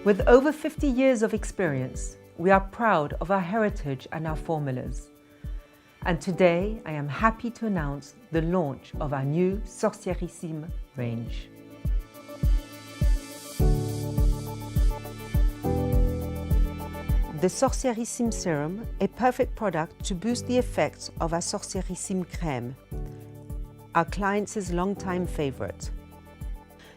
With over 50 years of experience, we are proud of our heritage and our formulas. And today, I am happy to announce the launch of our new Sorcièrissime range. The Sorcièrissime Serum, a perfect product to boost the effects of our Sorcièrissime Crème, our clients' long-time favorite.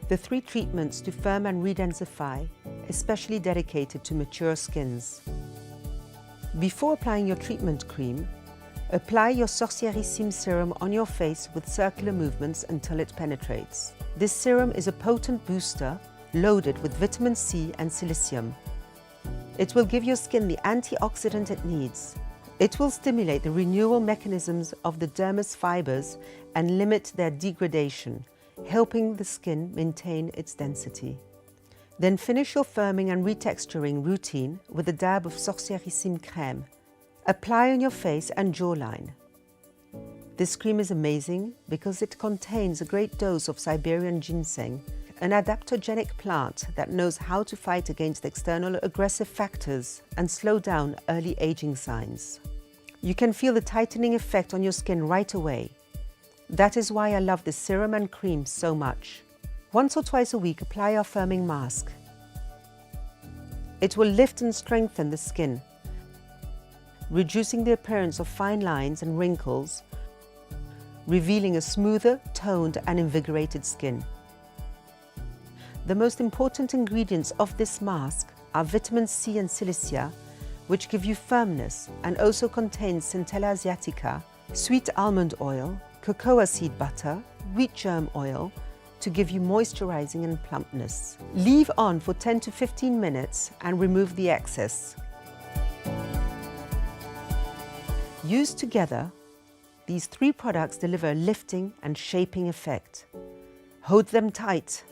The 3 treatments to firm and redensify, especially dedicated to mature skins. Before applying your treatment cream, apply your Sorcièrissime serum on your face with circular movements until it penetrates. This serum is a potent booster loaded with vitamin C and silicium. It will give your skin the antioxidant it needs. It will stimulate the renewal mechanisms of the dermis fibers and limit their degradation, helping the skin maintain its density. Then finish your firming and retexturing routine with a dab of Sorcièrissime Crème. Apply on your face and jawline. This cream is amazing because it contains a great dose of Siberian ginseng, an adaptogenic plant that knows how to fight against external aggressive factors and slow down early aging signs. You can feel the tightening effect on your skin right away. That is why I love this serum and cream so much. Once or twice a week, apply our firming mask. It will lift and strengthen the skin, reducing the appearance of fine lines and wrinkles, revealing a smoother, toned and invigorated skin. The most important ingredients of this mask are vitamin C and silicia, which give you firmness, and also contains Centella asiatica, sweet almond oil, cocoa seed butter, wheat germ oil, to give you moisturizing and plumpness. Leave on for 10 to 15 minutes and remove the excess. Used together, these 3 products deliver a lifting and shaping effect. Hold them tight